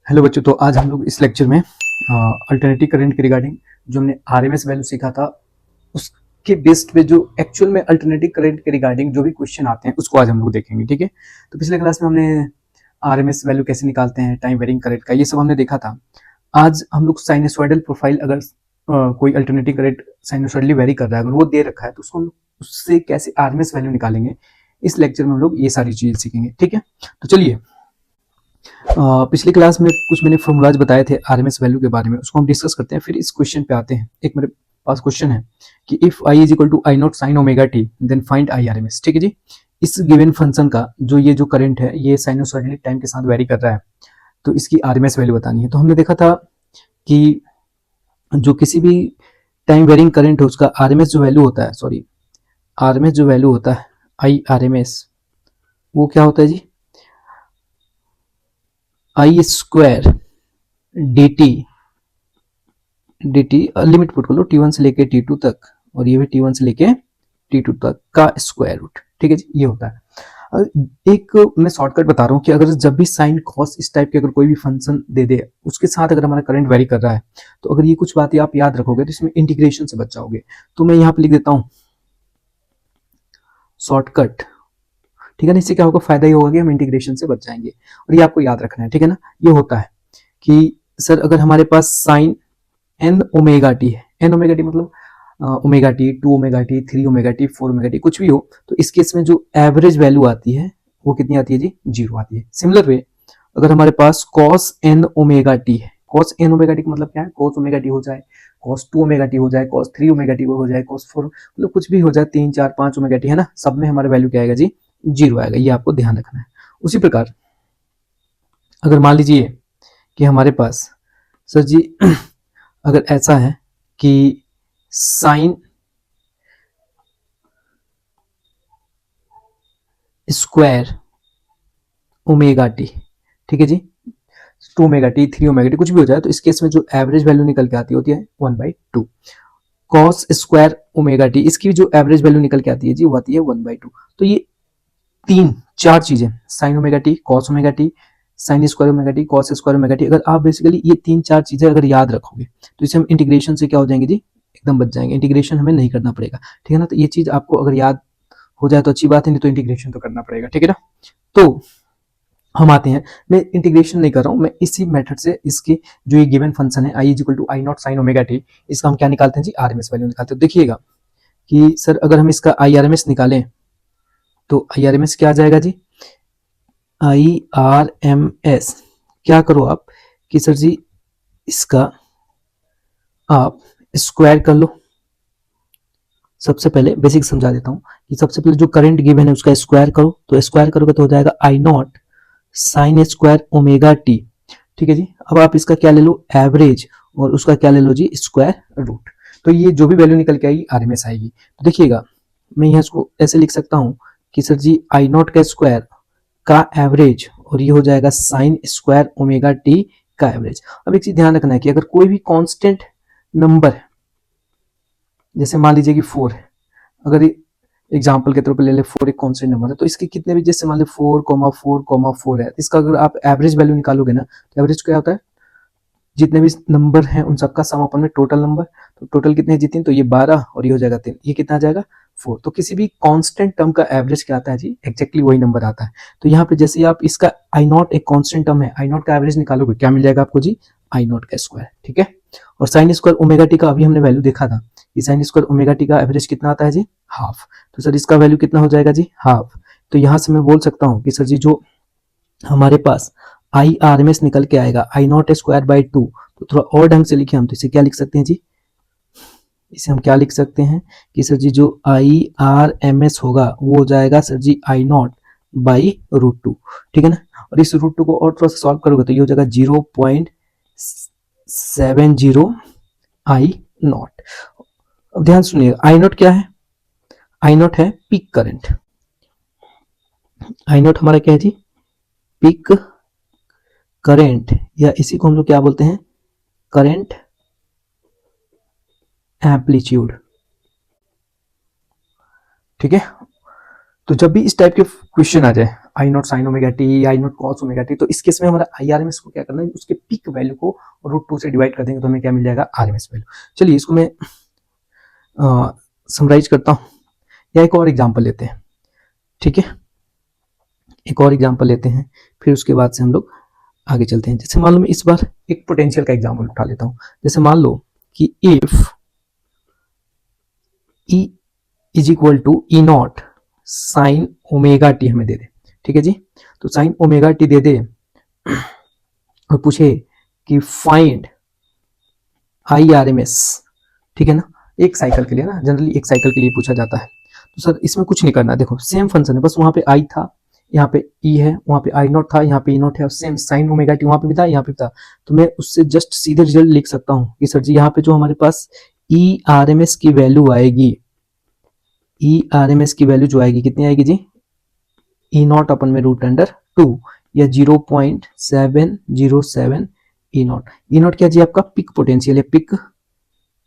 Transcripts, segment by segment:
Hello बच्चों, तो आज हम लोग इस लेक्चर में अल्टरनेटिव करंट के रिगार्डिंग जो हमने आरएमएस वैल्यू सीखा था उसके बेस्ड पे जो एक्चुअल में अल्टरनेटिव करंट के रिगार्डिंग जो भी क्वेश्चन आते हैं उसको आज हम लोग देखेंगे। ठीक है, तो पिछले क्लास में हमने आरएमएस वैल्यू कैसे निकालते हैं, टाइम वेरिंग करंट का, ये सब हमने देखा था। आज हम लोग साइनसॉइडल प्रोफाइल, अगर कोई अल्टरनेटिव करंट साइनसॉइडली वेरी कर रहा है, अगर वो दे रखा है तो उसको हम उससे कैसे आरएमएस वैल्यू निकालेंगे, इस लेक्चर में हम लोग ये सारी चीजें सीखेंगे। ठीक है, तो चलिए पिछली क्लास में कुछ मैंने फॉर्मूलाज बताए थे आरएमएस वैल्यू के बारे में, उसको हम डिस्कस करते हैं। फिर इस क्वेश्चन पे आते हैं। एक मेरे पास क्वेश्चन है कि if I is equal to I naught sine omega t then find I RMS. ठीक है जी, इस गिवन फंक्शन का जो करंट है ये साइनोसॉइडली टाइम के साथ वेरी कर रहा है, तो इसकी आरएमएस वैल्यू बतानी है। तो हमने देखा था कि जो किसी भी टाइम वेरिंग करंट है उसका आरएमएस जो वैल्यू होता है, सॉरी आरएमएस जो वैल्यू होता है आई आरएमएस, वो क्या होता है जी, I square d t limit put कर लो T1 से लेके T2 तक, और ये भी T1 से लेके T2 तक का स्क्वायर रूट। ठीक है जी, ये होता है। एक मैं शॉर्टकट बता रहा हूँ कि अगर जब भी साइन कॉस इस टाइप के अगर कोई भी फंक्शन दे दे, उसके साथ अगर हमारा करंट वेरी कर रहा है, तो अगर ये कुछ बातें आप याद रखोगे तो इसमें इंटीग्रेशन से बच जाओगे। तो मैं यहाँ पे लिख देता हूँ शॉर्टकट। ठीक है ना, इससे क्या होगा, फायदा ये होगा कि हम इंटीग्रेशन से बच जाएंगे, और ये आपको याद रखना है। ठीक है ना, ये होता है कि सर अगर हमारे पास साइन एन ओमेगा टी है, एन ओमेगा टी मतलब omega T, 2 omega T, 3 omega T, 4 omega T, कुछ भी हो, तो इस केस में जो एवरेज वैल्यू आती है वो कितनी आती है जी, 0 आती है। सिमिलर वे अगर हमारे पास कॉस एन ओमेगा टी है, कॉस एन ओमेगा टी का मतलब क्या है, कॉस ओमेगा टी हो जाए, कॉस 2 ओमेगा टी हो जाए, कॉस 3 ओमेगा टी हो जाए, कॉस 4, मतलब कुछ भी हो जाए, 3 4 5 ओमेगा टी है ना, सब में हमारा वैल्यू क्या आएगा जी, 0 आएगा। ये आपको ध्यान रखना है। उसी प्रकार अगर मान लीजिए कि हमारे पास सर जी अगर ऐसा है कि साइन स्क्वायर ओमेगा टी, ठीक है जी, 2 ओमेगा टी, 3 ओमेगा टी, कुछ भी हो जाए, तो इस केस में जो एवरेज वैल्यू निकल के आती होती है 1/2। कॉस स्क्वायर ओमेगा टी, इसकी जो एवरेज वैल्यू निकल के आती है जी वो आती है 1/2। तो ये तीन चार चीजें, sign omega T, cos omega T, sign square omega T, cos square omega T, अगर आप बेसिकली ये तीन चार चीजें अगर याद रखोगे तो इसे हम इंटीग्रेशन से क्या हो जाएंगे जी, एकदम बच जाएंगे। इंटीग्रेशन हमें नहीं करना पड़ेगा। ठीक है ना, तो ये चीज आपको अगर याद हो जाए तो अच्छी बात है, नहीं तो इंटीग्रेशन तो करना पड़ेगा। ठीक है ना, तो हम आते हैं, मैं इंटीग्रेशन नहीं कर रहा हूं, मैं इसी मेथड से इसकी जो ये गिवन फंक्शन है I is equal to I naught sine omega t, इसका हम क्या निकालते हैं जी, आरएमएस वैल्यू निकालते हैं। देखिएगा कि सर अगर हम इसका आई आरएमएस निकालें तो आई आरएमएस क्या आ जाएगा जी, आई आर एम एस, क्या करो आप कि सर जी इसका आप स्क्वायर कर लो। सबसे पहले बेसिक समझा देता हूं कि सबसे पहले जो करंट गिवन है उसका स्क्वायर करो, तो स्क्वायर करोगे तो हो जाएगा I naught sine square omega t. ठीक है जी, अब आप इसका क्या ले लो, एवरेज, और उसका क्या ले लो जी, स्क्वायर रूट। तो ये जो भी वैल्यू निकल के आएगी आरएमएस आएगी। तो देखिएगा मैं यहाँ इसको ऐसे लिख सकता हूं कि सर जी आई नॉट का स्क्वायर का एवरेज, और ये हो जाएगा साइन स्क्वायर ओमेगा टी का एवरेज। अब एक चीज ध्यान रखना है कि अगर कोई भी कांस्टेंट नंबर, जैसे मान लीजिए कि 4 है, अगर एग्जाम्पल के तौर पर ले ले 4 एक कांस्टेंट नंबर है, तो इसके कितने भी, जैसे मान ली 4,4,4 है, इसका अगर आप एवरेज वैल्यू निकालोगे ना, तो एवरेज क्या होता है, जितने भी नंबर हैं उन सबका सम अपन में टोटल नंबर, तो टोटल कितने जी 3, तो ये 12 और ये हो जाएगा 3, ये कितना आ जाएगा 4। तो किसी भी कांस्टेंट टर्म का एवरेज क्या आता है जी, एक्जैक्टली वही नंबर आता है। तो यहाँ पे जैसे आप इसका आई नॉट एक कांस्टेंट टर्म है, आई नॉट का एवरेज निकालोगे क्या मिल जाएगा आपको जी, आई नॉट का स्क्वायर। ठीक है, और साइन स्क्वायर ओमेगा टी का अभी हमने वैल्यू देखा था कि साइन स्क्वायर ओमेगा टी का एवरेज कितना आता है जी, हाफ। तो सर इसका वैल्यू कितना हो जाएगा जी, हाफ। तो यहां से मैं बोल सकता हूँ कि सर जी जो हमारे पास आई आर एम एस निकल के आएगा आई नॉट स्क्वायर बाई 2, तो थोड़ा और ढंग से लिखे हम, तो इसे क्या लिख सकते हैं जी, इसे हम क्या लिख सकते हैं कि सर जी जो आई आर एम एस होगा वो हो जाएगा सर जी आई नॉट बाई √2। ठीक है ना, और इस √2 को और थोड़ा सा सॉल्व करोगे तो ये हो जाएगा 0.70 आई नॉट। अब ध्यान सुनिए, आई नॉट क्या है, आई नॉट है पीक करंट। आई नॉट हमारा क्या है जी, पीक करंट, या इसी को हम लोग क्या बोलते हैं, करंट एम्पलीट्यूड। ठीक है, तो जब भी इस टाइप के क्वेश्चन आ जाए, I naught sine omega t, I naught cos omega t, तो इस केस में हमारा आई आर एम एस को क्या करना है, उसके पीक वैल्यू को √2 से डिवाइड कर देंगे तो हमें क्या मिल जाएगा, आर एम एस वैल्यू। चलिए इसको मैं समराइज करता हूँ, या एक और एग्जाम्पल लेते हैं। ठीक है, एक और एग्जाम्पल लेते हैं, फिर उसके बाद से हम लोग आगे चलते हैं। जैसे मान लो मैं इस बार एक पोटेंशियल का एग्जाम्पल उठा लेता हूँ। जैसे मान लो कि if E is equal to E naught sine omega t हमें दे दे, ठीक है जी, तो साइन ओमेगा टी दे दे और पूछे कि find I R M S, ठीक है ना, एक साइकिल के लिए ना, जनरली एक साइकिल के लिए पूछा जाता है। तो सर इसमें कुछ नहीं करना, देखो सेम फंक्शन है, बस वहां पे आई था, यहाँ पे ई है, वहां पे आई नॉट था, यहाँ पे ई नॉट है, और सेम साइन ओमेगा टी वहां पे भी था, यहाँ पे भी था। तो मैं उससे जस्ट सीधे रिजल्ट लिख सकता हूँ कि सर जी यहाँ पे जो हमारे पास ई आर एम एस की वैल्यू आएगी, ई आर एम एस की वैल्यू जो आएगी कितनी आएगी जी, ई नॉट अपन में √2 या 0.707 ई नॉट। ई नॉट क्या जी, आपका पिक पोटेंशियल या पिक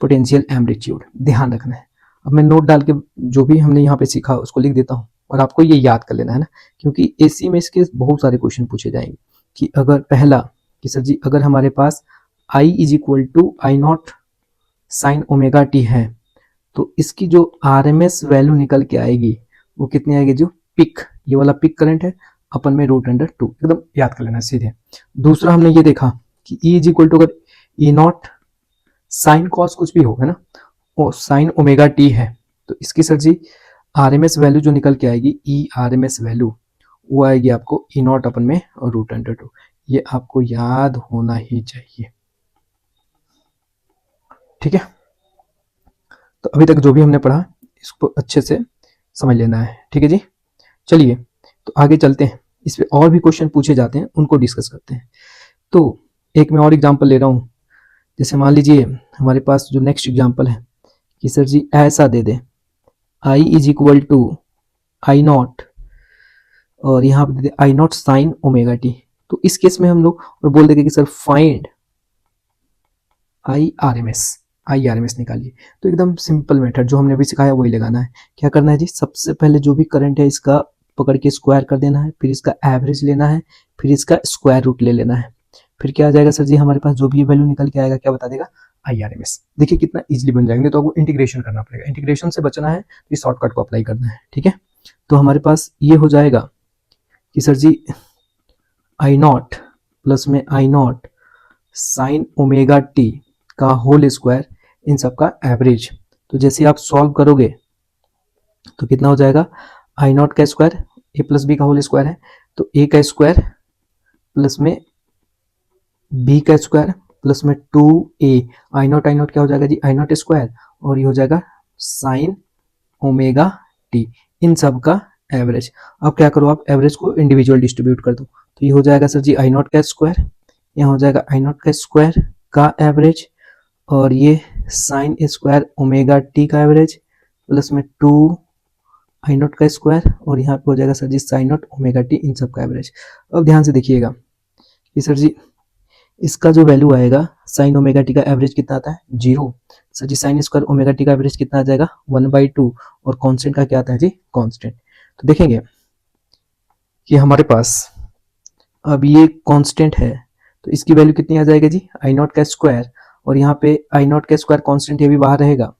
पोटेंशियल एम्पलीट्यूड, ध्यान रखना है। अब मैं नोट डाल के जो भी हमने यहाँ पे सीखा उसको लिख देता हूँ, और आपको ये याद कर लेना है ना, क्योंकि एसी में इसके बहुत सारे क्वेश्चन पूछे जाएंगे। कि अगर पहला कि सर जी अगर हमारे पास I is equal to I naught sine omega t है, तो इसकी जो आर एम एस वैल्यू निकल के आएगी वो कितनी आएगी, जो पिक, ये वाला पिक करंट है, अपन में √2, एकदम याद कर लेना सीधे। दूसरा हमने ये देखा कि E इज इक्वल टू, अगर ई नॉट साइन कॉस कुछ भी हो, है ना, वो साइन ओमेगा टी है, तो इसकी सर जी आर एम एस वैल्यू जो निकल के आएगी, E R M S value, वो आएगी आपको ई नॉट अपन में और √2। ये आपको याद होना ही चाहिए, ठीक है। तो अभी तक जो भी हमने पढ़ा इसको अच्छे से समझ लेना है, ठीक है जी। चलिए तो आगे चलते हैं, इस पे और भी क्वेश्चन पूछे जाते हैं, उनको डिस्कस करते हैं। तो एक मैं और एग्जांपल ले रहा हूँ। जैसे मान लीजिए हमारे पास जो नेक्स्ट एग्जांपल है कि सर जी ऐसा दे दे, I is equal to I naught, और यहाँ पे दे दे I naught sine omega t. तो इस केस में हम लोग और बोल देंगे कि sir find I R M S, I R M S निकालिए। तो एकदम सिंपल मेथड जो हमने अभी सिखाया वही लगाना है। क्या करना है जी, सबसे पहले जो भी करंट है इसका पकड़ के स्क्वायर कर देना है, फिर इसका एवरेज लेना है, फिर इसका स्क्वायर रूट ले लेना है। फिर क्या आ जाएगा सर जी, हमारे पास जो भी वैल्यू निकल के आएगा क्या बता देगा, आई आर एम एस। देखिए कितना इजीली बन जाएंगे, तो आपको इंटीग्रेशन करना पड़ेगा, इंटीग्रेशन से बचना है तो इस शॉर्टकट को अप्लाई करना है, ठीक है। तो हमारे पास ये हो जाएगा कि सर जी आई नॉट प्लस में I naught sine omega t का होल स्क्वायर, इन सब का एवरेज। तो जैसे आप सॉल्व करोगे तो कितना हो जाएगा, आई नॉट का स्क्वायर ए प्लस बी का होल स्क्वायर है, तो ए का स्क्वायर प्लस में बी का स्क्वायर प्लस में 2a, आई नॉट क्या हो जाएगा जी, आई नॉट स्क्वायर, और ये हो जाएगा साइन ओमेगा टी, इन सब का एवरेज। अब क्या करो, आप एवरेज को इंडिविजुअल डिस्ट्रीब्यूट कर दो, तो ये हो जाएगा सर जी आई नॉट का स्क्वायर, यहाँ हो जाएगा आई नॉट का स्क्वायर का एवरेज, और ये साइन स्क्वायर ओमेगा टी का एवरेज प्लस में 2 आई नॉट का स्क्वायर, और यहाँ पे हो जाएगा sir ji sine naught omega t, इन सब का एवरेज। अब ध्यान से देखिएगा कि सर जी इसका जो वैल्यू आएगा साइन ओमेगा टी का एवरेज कितना आता है, 0। Sir ji sign square omega t का एवरेज कितना आ जाएगा, 1/2, और कांस्टेंट का क्या आता है जी, कांस्टेंट। तो देखेंगे कि हमारे पास अब ये कांस्टेंट है, तो इसकी वैल्यू कितनी आ जाएगी जी, आई नॉट का स्क्वायर, और यहाँ पे आई नॉट का स्क्वायर कांस्टेंट ये भी बाहर रहेगा,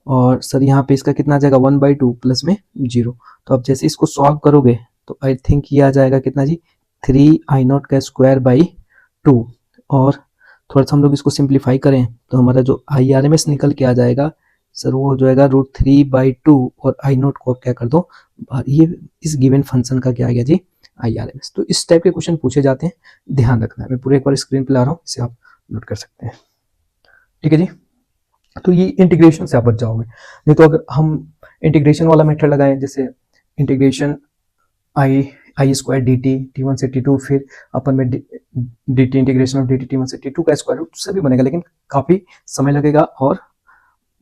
और सर यहाँ पे इसका कितना आ जाएगा 1/2 प्लस में 0। तो अब जैसे इसको सॉल्व करोगे तो आई थिंक ये आ जाएगा कितना जी, 3 आई नॉट का स्क्वायर बाई 2, और थोड़ा सा हम लोग इसको सिंप्लीफाई करें तो हमारा जो आई आर एम एस निकल के आ जाएगा सर, वो हो जाएगा √3/2, और आई नॉट को क्या कर दो, ये इस गिवन फंक्शन का क्या आ गया जी, आई आर एम एस। तो इस टाइप के क्वेश्चन पूछे जाते हैं, ध्यान रखना है। मैं पूरे एक बार स्क्रीन पे ला रहा हूँ, इसे आप नोट कर सकते हैं, ठीक है जी। तो ये इंटीग्रेशन से आप बच जाओगे, नहीं तो अगर हम इंटीग्रेशन वाला मेथड लगाएं, जैसे इंटीग्रेशन आई स्क्वायर डी टी T1 से T2, फिर अपन में D T integration of D T T1 से T2 का स्क्वायर रूट, उससे भी बनेगा, लेकिन काफ़ी समय लगेगा और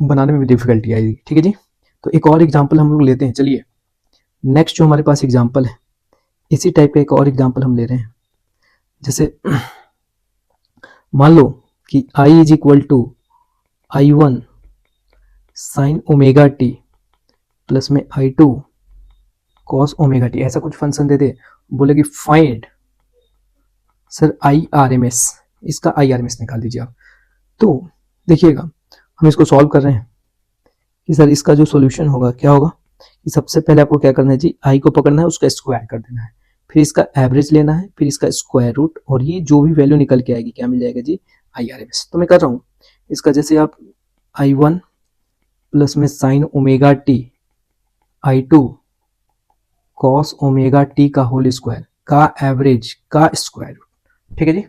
बनाने में भी डिफिकल्टी आएगी, ठीक है जी। तो एक और एग्जाम्पल हम लोग लेते हैं। चलिए नेक्स्ट जो हमारे पास एग्जाम्पल है, इसी टाइप का एक और एग्जाम्पल हम ले रहे हैं। जैसे मान लो कि I is equal to I1 sine omega t plus में I2 कॉस ओमेगा टी, ऐसा कुछ फंक्शन दे दे, बोले कि find sir I R M S, इसका आई आर एम एस निकाल दीजिए आप। तो देखिएगा हम इसको सॉल्व कर रहे हैं कि सर इसका जो सॉल्यूशन होगा क्या होगा कि सबसे पहले आपको क्या करना है जी, आई को पकड़ना है, उसका स्क्वायर कर देना है, फिर इसका एवरेज लेना है, फिर इसका स्क्वायर रूट, और ये जो भी वैल्यू निकल के आएगी क्या मिल जाएगा जी, आई आर एम एस। तो मैं कर रहा हूँ इसका, जैसे आप आई वन प्लस में sine omega t, I two cos omega t का होल स्क्वायर का एवरेज का स्क्वायर रूट। ठीक है जी।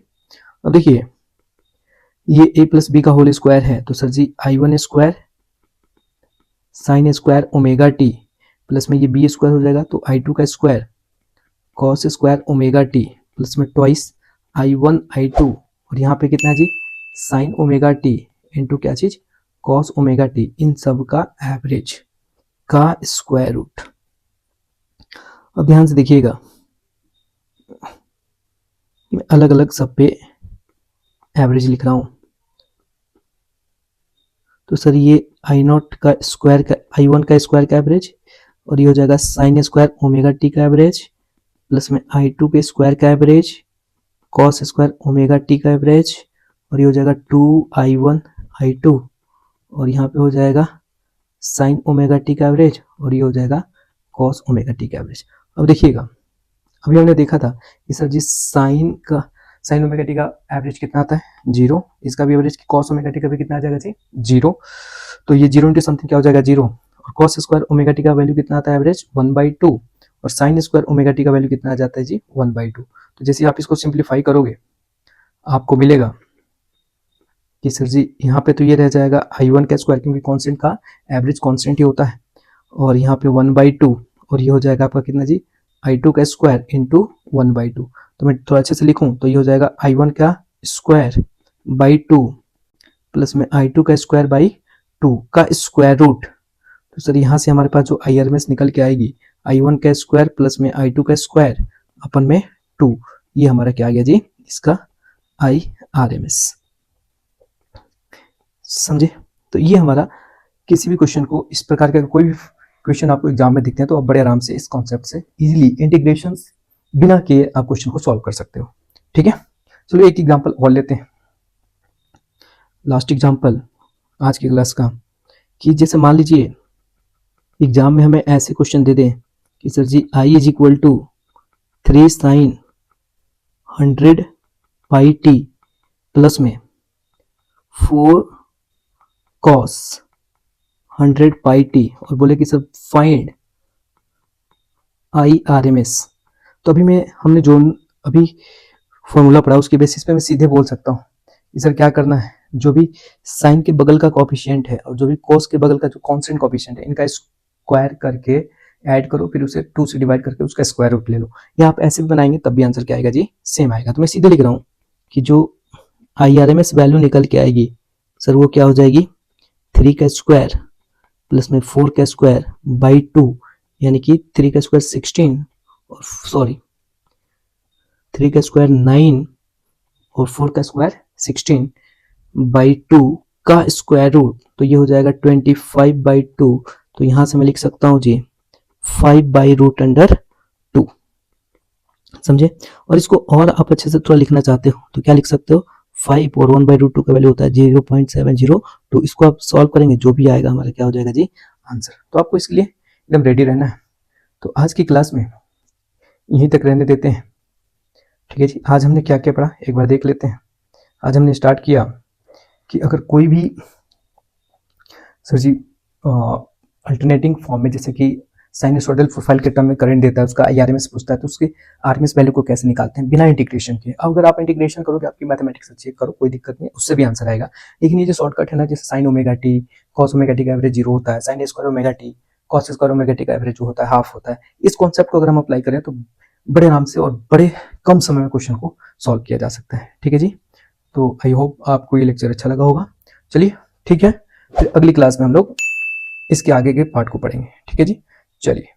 अब देखिए ये a प्लस बी का होल स्क्वायर है, तो सर जी I one square sine square omega t plus में ये बी स्क्वायर हो जाएगा, तो आई टू का square cos square omega t plus में twice I one I two, और यहाँ पे कितना है जी, साइन ओमेगा टी इंटू क्या चीज, कॉस ओमेगा टी, इन सब का एवरेज का स्क्वायर रूट। अब ध्यान से देखिएगा मैं अलग अलग सब पे एवरेज लिख रहा हूं, तो सर ये आई नॉट का स्क्वायर का, आई वन का स्क्वायर का एवरेज, और ये हो जाएगा साइन स्क्वायर ओमेगा टी का एवरेज प्लस में आई टू के स्क्वायर का average cos square omega t का एवरेज, और ये हो जाएगा two I one I two, और यहाँ पे हो जाएगा साइन ओमेगा टी का एवरेज, और ये हो जाएगा कॉस ओमेगा टी का एवरेज। अब देखिएगा अभी हमने देखा था कि sir ji sine omega t का एवरेज कितना आता है, जीरो, इसका भी एवरेज कॉस ओमेगा टी का भी कितना आ जाएगा जी, जीरो, तो ये जीरो इंटू समथिंग क्या हो जाएगा, जीरो, और कॉस स्क्वायर ओमेगा टी का वैल्यू कितना आता है एवरेज 1/2, और साइन स्क्वायर ओमेगा टी का वैल्यू कितना आ जाता है जी 1/2। तो जैसे आप इसको सिंप्लीफाई करोगे आपको मिलेगा कि सर जी यहाँ पे तो ये रह जाएगा आई वन का स्क्वायर, क्योंकि कॉन्स्टेंट का एवरेज कॉन्स्टेंट ही होता है, और यहाँ पे 1/2, और ये हो जाएगा आपका कितना जी, आई टू का स्क्वायर इंटू 1/2। तो मैं थोड़ा अच्छे से लिखूं तो ये हो जाएगा आई वन का स्क्वायर बाई टू प्लस में आई टू का स्क्वायर बाई टू का स्क्वायर रूट। तो सर यहाँ से हमारे पास जो आई आर एम एस निकल के आएगी, आई वन का स्क्वायर प्लस में आई टू का स्क्वायर अपन में टू, ये हमारा क्या आ गया जी, इसका आई आर एम एस। समझे। तो ये हमारा किसी भी क्वेश्चन को इस प्रकार का कोई भी क्वेश्चन आपको एग्जाम में दिखते हैं तो आप बड़े आराम से इस कॉन्सेप्ट से इजीली इंटीग्रेशन बिना किए आप क्वेश्चन को सॉल्व कर सकते हो। ठीक है, चलो एक एग्जांपल और लेते हैं, लास्ट एग्जांपल आज की क्लास का, कि जैसे मान लीजिए एग्जाम में हमें ऐसे क्वेश्चन दे दें कि सर जी I is equal to 3 sine 100 pi t plus में 4 कॉस 100 पाई टी, और बोले कि sir find I R M S. तो अभी हमने जो अभी फॉर्मूला पढ़ा उसके बेसिस पे मैं सीधे बोल सकता हूँ कि सर क्या करना है, जो भी साइन के बगल का कॉफिशिएंट है और जो भी कोस के बगल का जो कांस्टेंट कॉफिशिएंट है इनका स्क्वायर करके ऐड करो, फिर उसे 2 से डिवाइड करके उसका स्क्वायर रूट ले लो, या आप ऐसे भी बनाएंगे तब भी आंसर क्या आएगा जी, सेम आएगा। तो मैं सीधे लिख रहा हूँ कि जो I R M S value निकल के आएगी सर वो क्या हो जाएगी, 3 का स्क्वायर प्लस में 4 का स्क्वायर बाई 2, यानी कि 3 का स्क्वायर 16 और सॉरी 3 का स्क्वायर 9 और 4 का स्क्वायर 16 बाई 2 का स्क्वायर रूट, तो ये हो जाएगा 25/2। तो यहां से मैं लिख सकता हूं जी 5/√2। समझे। और इसको और आप अच्छे से थोड़ा लिखना चाहते हो तो क्या लिख सकते हो, 5 और 1/√2 का वैल्यू होता है 0.702। इसको आप सॉल्व करेंगे जो भी आएगा हमारा क्या हो जाएगा जी, आंसर। तो आपको इसके लिए एकदम रेडी रहना है। तो आज की क्लास में यहीं तक रहने देते हैं। ठीक है जी, आज हमने क्या क्या पढ़ा एक बार देख लेते हैं। आज हमने स्टार्ट किया कि अगर कोई भी सर जी अल्टरनेटिंग फॉर्म में जैसे कि साइनसोइडल प्रोफाइल के टर्म में करंट देता है, उसका आरएमएस पूछता है, तो उसके आरएमएस वैल्यू को कैसे निकालते हैं बिना इंटीग्रेशन के। अगर आप इंटीग्रेशन करोगे आपकी मैथमेटिक्स अच्छी है, करो कोई दिक्कत नहीं, उससे भी आंसर आएगा। लेकिन ये जो शॉर्टकट है ना, जैसे sign omega T cos omega t का एवरेज 0 होता है, sign square omega T cos square omega t का एवरेज जो होता है हाफ होता है, इस कॉन्सेप्ट को अगर हम अप्लाई करें तो बड़े आराम से और बड़े कम समय में क्वेश्चन को सॉल्व किया जा सकता है। ठीक है जी, तो आई होप आपको ये लेक्चर अच्छा लगा होगा। चलिए ठीक है, फिर अगली क्लास में हम लोग इसके आगे के पार्ट को पढ़ेंगे। ठीक है जी, चलिए।